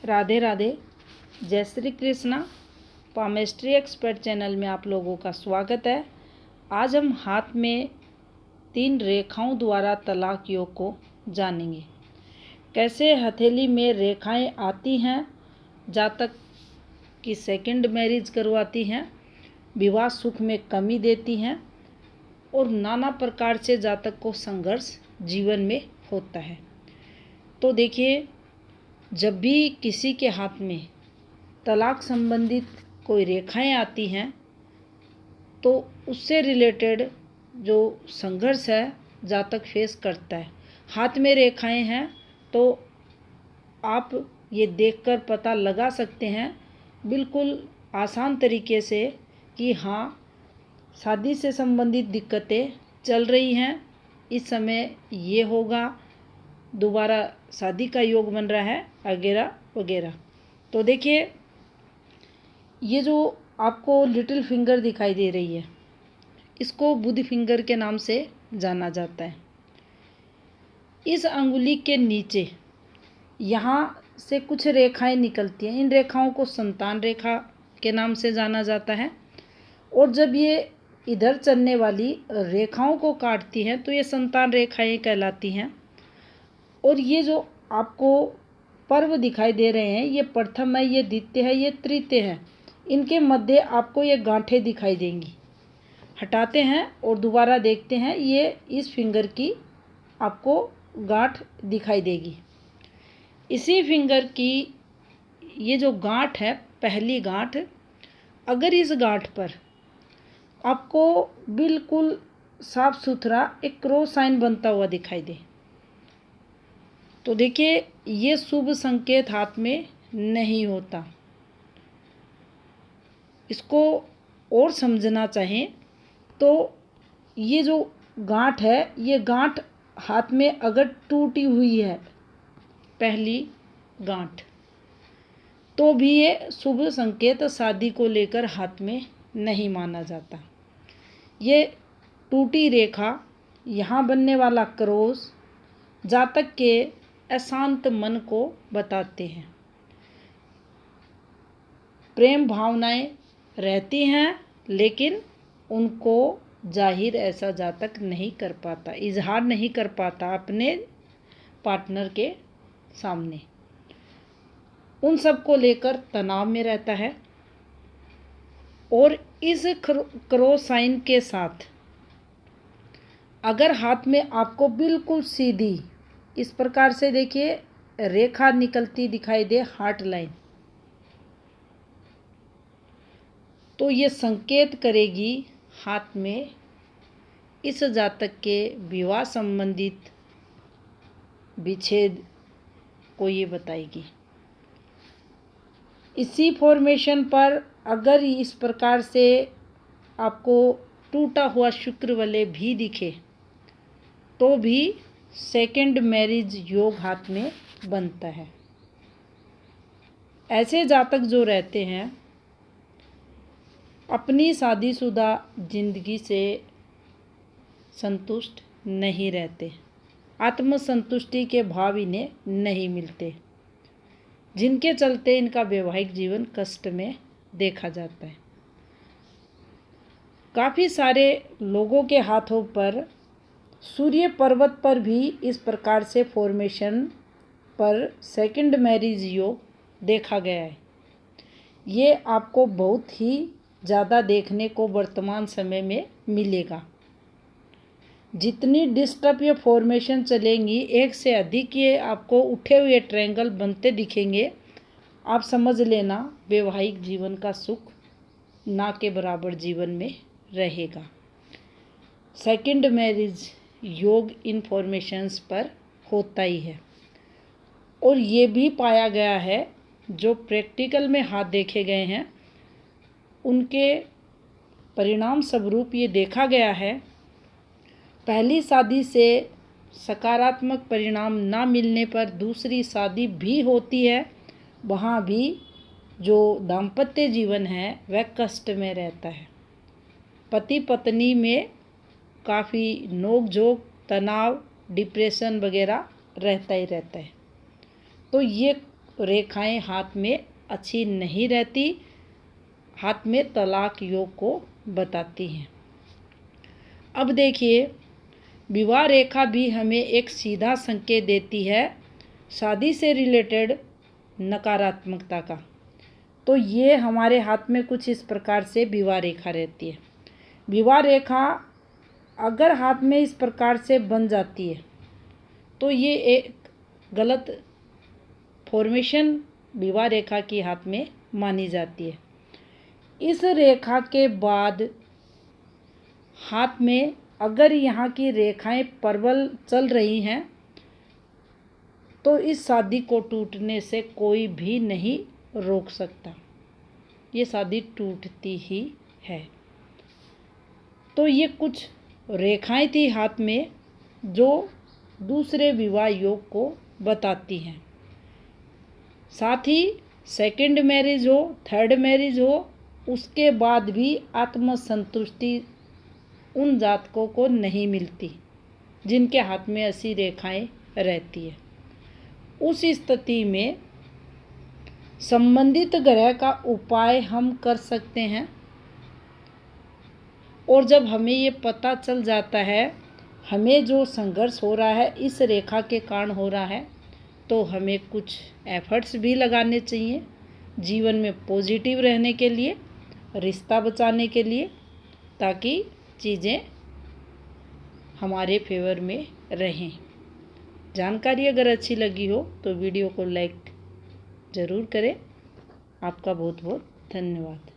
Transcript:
राधे राधे। जय Shri Krishna. Palmistry expert channel में आप लोगों का स्वागत है। आज हम हाथ में 3 रेखाओं द्वारा तलाक योग को जानेंगे। कैसे हथेली में रेखाएं आती हैं, जातक की सेकंड मैरिज करवाती हैं, विवाह सुख में कमी देती हैं और नाना प्रकार से जातक को संघर्ष जीवन में होता है। तो देखिए, जब भी किसी के हाथ में तलाक संबंधित कोई रेखाएं आती हैं तो उससे रिलेटेड जो संघर्ष है जातक फेस करता है। हाथ में रेखाएं हैं तो आप ये देखकर पता लगा सकते हैं बिल्कुल आसान तरीके से कि हाँ, शादी से संबंधित दिक्कतें चल रही हैं, इस समय ये होगा, दोबारा शादी का योग बन रहा है वगैरह वगैरह। तो देखिए, ये जो आपको लिटिल फिंगर दिखाई दे रही है, इसको बुध फिंगर के नाम से जाना जाता है। इस अंगुली के नीचे यहाँ से कुछ रेखाएं निकलती हैं। इन रेखाओं को संतान रेखा के नाम से जाना जाता है। और जब ये इधर चलने वाली रेखाओं को काटती हैं तो ये संतान रेखाएं कहलाती हैं। और ये जो आपको पर्व दिखाई दे रहे हैं, ये प्रथम है, ये द्वितीय है, ये तृतीय है। इनके मध्य आपको ये गांठें दिखाई देंगी। हटाते हैं और दोबारा देखते हैं, ये इस फिंगर की आपको गांठ दिखाई देगी। इसी फिंगर की ये जो गांठ है, पहली गांठ, अगर इस गांठ पर आपको बिल्कुल साफ सुथरा एक क्रॉस साइन बनता हुआ दिखाई दे तो देखिए, ये शुभ संकेत हाथ में नहीं होता। इसको और समझना चाहें तो ये जो गांठ है, ये गांठ हाथ में अगर टूटी हुई है, पहली गांठ, तो भी ये शुभ संकेत शादी को लेकर हाथ में नहीं माना जाता। ये टूटी रेखा, यहाँ बनने वाला क्रॉस जातक के अशांत मन को बताते हैं। प्रेम भावनाएं रहती हैं लेकिन उनको जाहिर ऐसा जातक नहीं कर पाता, इजहार नहीं कर पाता अपने पार्टनर के सामने। उन सब को लेकर तनाव में रहता है। और इस क्रॉस साइन के साथ अगर हाथ में आपको बिल्कुल सीधी इस प्रकार से देखिए रेखा निकलती दिखाई दे, हार्ट लाइन, तो ये संकेत करेगी हाथ में इस जातक के विवाह संबंधित विच्छेद को ये बताएगी। इसी फॉर्मेशन पर अगर इस प्रकार से आपको टूटा हुआ शुक्र वलय भी दिखे तो भी सेकंड मैरिज योग हाथ में बनता है। ऐसे जातक जो रहते हैं अपनी शादीशुदा जिंदगी से संतुष्ट नहीं रहते, आत्मसंतुष्टि के भाव इन्हें नहीं मिलते, जिनके चलते इनका वैवाहिक जीवन कष्ट में देखा जाता है। काफ़ी सारे लोगों के हाथों पर सूर्य पर्वत पर भी इस प्रकार से फॉर्मेशन पर सेकंड मैरिज योग देखा गया है। ये आपको बहुत ही ज़्यादा देखने को वर्तमान समय में मिलेगा। जितनी डिस्टर्ब ये फॉर्मेशन चलेंगी, एक से अधिक ये आपको उठे हुए ट्रायंगल बनते दिखेंगे। आप समझ लेना वैवाहिक जीवन का सुख ना के बराबर जीवन में रहेगा। सेकंड मैरिज योग इन फॉर्मेशंस पर होता ही है। और ये भी पाया गया है, जो प्रैक्टिकल में हाथ देखे गए हैं उनके परिणाम स्वरूप ये देखा गया है, पहली शादी से सकारात्मक परिणाम ना मिलने पर दूसरी शादी भी होती है, वहाँ भी जो दाम्पत्य जीवन है वह कष्ट में रहता है। पति पत्नी में काफ़ी नोक झोंक, तनाव, डिप्रेशन वगैरह रहता ही रहता है। तो ये रेखाएं हाथ में अच्छी नहीं रहती, हाथ में तलाक योग को बताती हैं। अब देखिए, विवाह रेखा भी हमें एक सीधा संकेत देती है शादी से रिलेटेड नकारात्मकता का। तो ये हमारे हाथ में कुछ इस प्रकार से विवाह रेखा रहती है। विवाह रेखा अगर हाथ में इस प्रकार से बन जाती है तो ये एक गलत फॉर्मेशन विवाह रेखा की हाथ में मानी जाती है। इस रेखा के बाद हाथ में अगर यहाँ की रेखाएं प्रबल चल रही हैं तो इस शादी को टूटने से कोई भी नहीं रोक सकता, ये शादी टूटती ही है। तो ये कुछ रेखाएं थी हाथ में जो दूसरे विवाह योग को बताती हैं। साथ ही सेकंड मैरिज हो, थर्ड मैरिज हो, उसके बाद भी आत्मसंतुष्टि उन जातकों को नहीं मिलती जिनके हाथ में ऐसी रेखाएं रहती है। उस स्थिति में संबंधित ग्रह का उपाय हम कर सकते हैं, और जब हमें ये पता चल जाता है हमें जो संघर्ष हो रहा है इस रेखा के कारण हो रहा है, तो हमें कुछ एफर्ट्स भी लगाने चाहिए जीवन में पॉजिटिव रहने के लिए, रिश्ता बचाने के लिए, ताकि चीज़ें हमारे फेवर में रहें। जानकारी अगर अच्छी लगी हो तो वीडियो को लाइक ज़रूर करें। आपका बहुत बहुत धन्यवाद।